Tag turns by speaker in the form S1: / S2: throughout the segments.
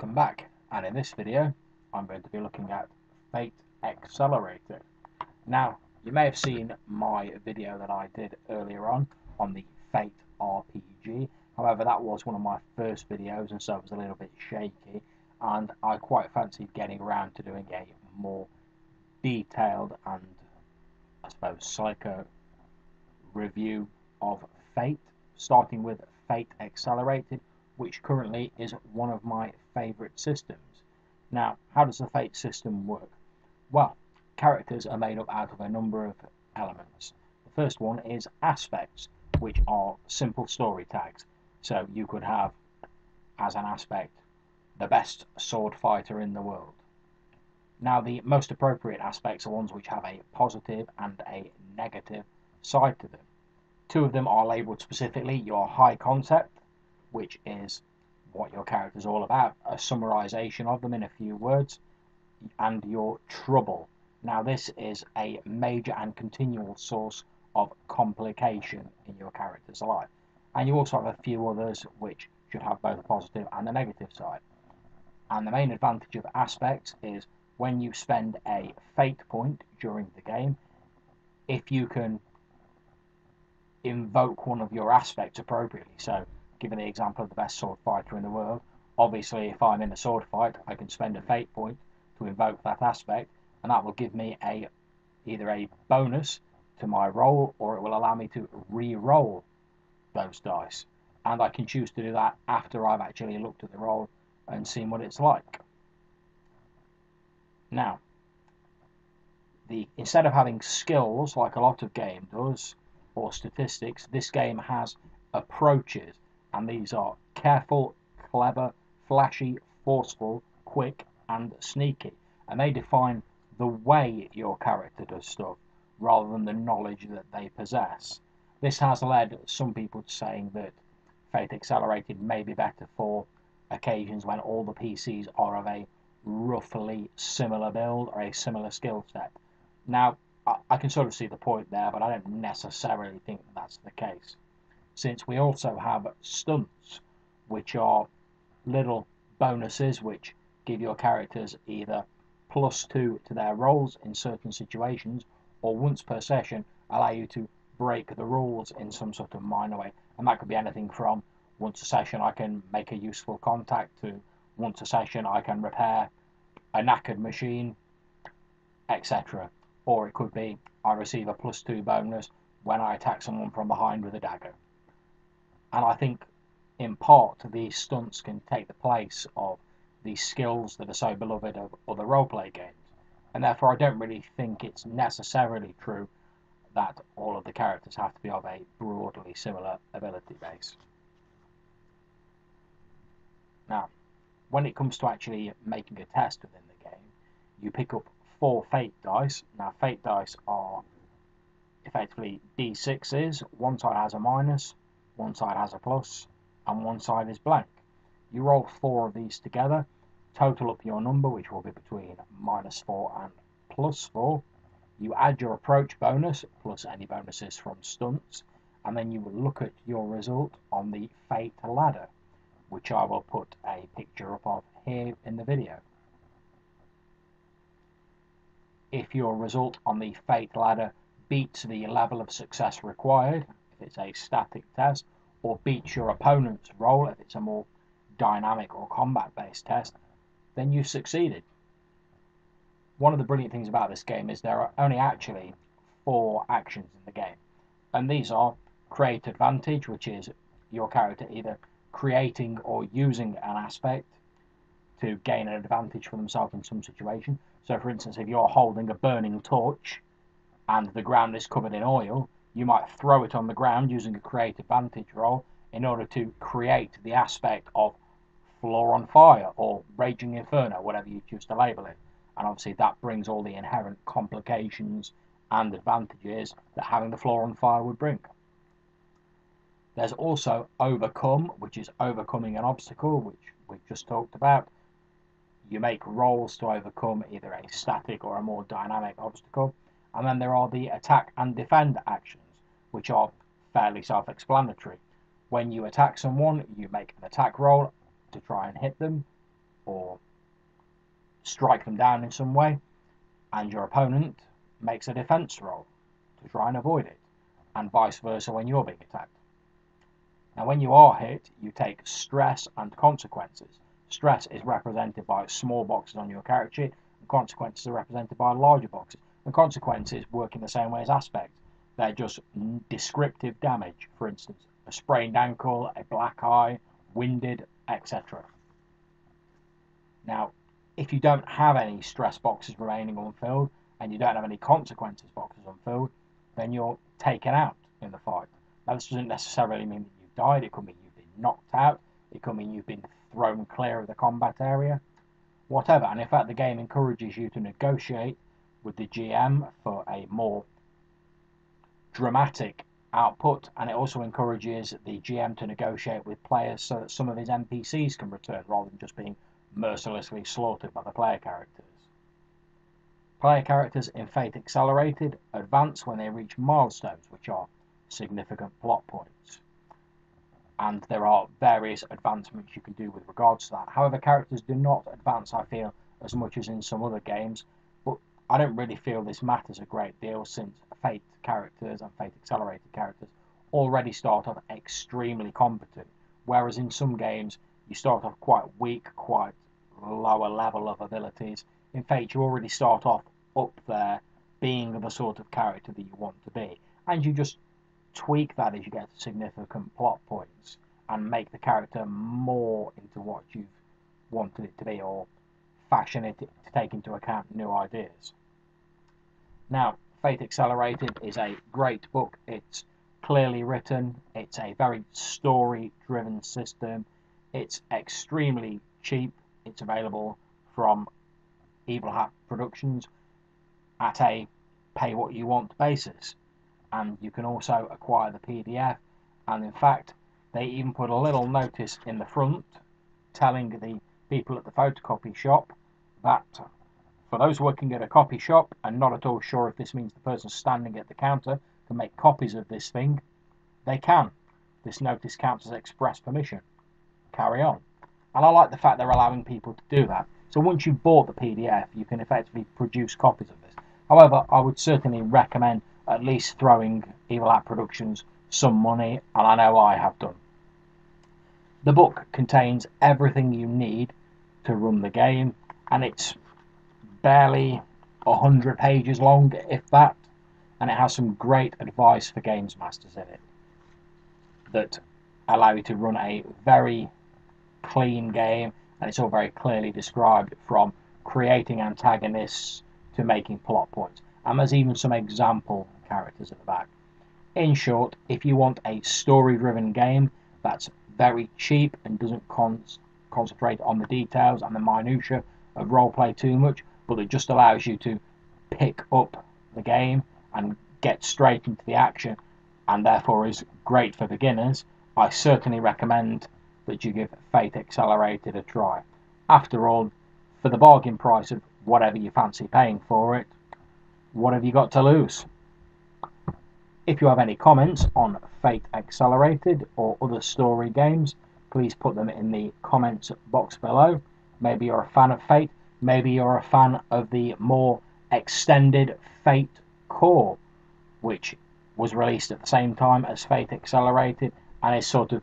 S1: Welcome back, and in this video I'm going to be looking at Fate Accelerated. Now, you may have seen my video that I did earlier on the Fate RPG. However, that was one of my first videos, and so it was a little bit shaky, and I quite fancied getting around to doing a more detailed and, I suppose, psycho review of Fate, starting with Fate Accelerated, which currently is one of my favourite systems. Now, how does the Fate system work? Well, characters are made up out of a number of elements. The first one is aspects, which are simple story tags. So you could have, as an aspect, the best sword fighter in the world. Now, the most appropriate aspects are ones which have a positive and a negative side to them. Two of them are labelled specifically: your high concept, which is what your character is all about, a summarization of them in a few words, and your trouble. Now, this is a major and continual source of complication in your character's life. And you also have a few others which should have both the positive and the negative side. And the main advantage of aspects is when you spend a fate point during the game, if you can invoke one of your aspects appropriately. So, given the example of the best sword fighter in the world, obviously if I'm in a sword fight, I can spend a fate point to invoke that aspect, and that will give me either a bonus to my roll, or it will allow me to re-roll those dice. And I can choose to do that after I've actually looked at the roll and seen what it's like. Now, instead of having skills like a lot of game does, or statistics, this game has approaches, and these are careful, clever, flashy, forceful, quick, and sneaky, and they define the way your character does stuff rather than the knowledge that they possess. This has led some people to saying that Fate Accelerated may be better for occasions when all the PCs are of a roughly similar build or a similar skill set. Now, I can sort of see the point there, but I don't necessarily think that's the case, since we also have stunts, which are little bonuses which give your characters either +2 to their rolls in certain situations, or once per session allow you to break the rules in some sort of minor way. And that could be anything from once a session I can make a useful contact, to once a session I can repair a knackered machine, etc. Or it could be I receive a +2 bonus when I attack someone from behind with a dagger. And I think in part these stunts can take the place of the skills that are so beloved of other roleplay games, and therefore I don't really think it's necessarily true that all of the characters have to be of a broadly similar ability base. Now, when it comes to actually making a test within the game, you pick up 4 fate dice. Now, fate dice are effectively d6s. One side has a minus, one side has a plus, and one side is blank. You roll 4 of these together, total up your number, which will be between -4 and +4. You add your approach bonus plus any bonuses from stunts, and then you will look at your result on the fate ladder, which I will put a picture up of here in the video. If your result on the fate ladder beats the level of success required, if it's a static test, or beats your opponent's roll, if it's a more dynamic or combat-based test, then you've succeeded. One of the brilliant things about this game is there are only actually 4 actions in the game, and these are create advantage, which is your character either creating or using an aspect to gain an advantage for themselves in some situation. So for instance, if you're holding a burning torch and the ground is covered in oil, you might throw it on the ground using a create advantage roll in order to create the aspect of floor on fire or raging inferno, whatever you choose to label it. And obviously that brings all the inherent complications and advantages that having the floor on fire would bring. There's also overcome, which is overcoming an obstacle, which we've just talked about. You make rolls to overcome either a static or a more dynamic obstacle. And then there are the attack and defend actions, which are fairly self-explanatory. When you attack someone, you make an attack roll to try and hit them, or strike them down in some way, and your opponent makes a defense roll to try and avoid it, and vice versa when you're being attacked. Now, when you are hit, you take stress and consequences. Stress is represented by small boxes on your character sheet, and consequences are represented by larger boxes. And consequences work in the same way as aspects. They're just descriptive damage. For instance, a sprained ankle, a black eye, winded, etc. Now, if you don't have any stress boxes remaining unfilled, and you don't have any consequences boxes unfilled, then you're taken out in the fight. Now, this doesn't necessarily mean that you've died. It could mean you've been knocked out. It could mean you've been thrown clear of the combat area. Whatever. And in fact, the game encourages you to negotiate with the GM for a more dramatic output, and it also encourages the GM to negotiate with players so that some of his NPCs can return rather than just being mercilessly slaughtered by the player characters. Player characters in Fate Accelerated advance when they reach milestones, which are significant plot points. And there are various advancements you can do with regards to that. However, characters do not advance, I feel, as much as in some other games, but I don't really feel this matters a great deal, since Fate characters and Fate Accelerated characters already start off extremely competent, whereas in some games you start off quite weak, quite lower level of abilities. In Fate, you already start off up there, being the sort of character that you want to be, and you just tweak that as you get significant plot points and make the character more into what you've wanted it to be, or fashion it to take into account new ideas. Now, Fate Accelerated is a great book. It's clearly written. It's a very story-driven system. It's extremely cheap. It's available from Evil Hat Productions at a pay-what-you-want basis. And you can also acquire the PDF. And in fact, they even put a little notice in the front telling the people at the photocopy shop that for those working at a copy shop and not at all sure if this means the person standing at the counter can make copies of this thing, they can. This notice counts as express permission. Carry on. And I like the fact they're allowing people to do that. So once you've bought the PDF, you can effectively produce copies of this. However, I would certainly recommend at least throwing Evil Hat Productions some money, and I know I have done. The book contains everything you need to run the game, and it's barely 100 pages long, if that, and it has some great advice for games masters in it that allow you to run a very clean game, and it's all very clearly described, from creating antagonists to making plot points, and there's even some example characters at the back. In short, if you want a story-driven game that's very cheap and doesn't concentrate on the details and the minutiae of roleplay too much, but it just allows you to pick up the game and get straight into the action, and therefore is great for beginners, I certainly recommend that you give Fate Accelerated a try. After all, for the bargain price of whatever you fancy paying for it, what have you got to lose? If you have any comments on Fate Accelerated or other story games, please put them in the comments box below. Maybe you're a fan of Fate, maybe you're a fan of the more extended Fate Core, which was released at the same time as Fate Accelerated and is sort of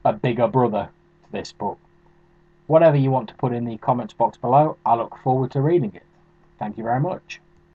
S1: a bigger brother to this book. Whatever you want to put in the comments box below, I look forward to reading it. Thank you very much.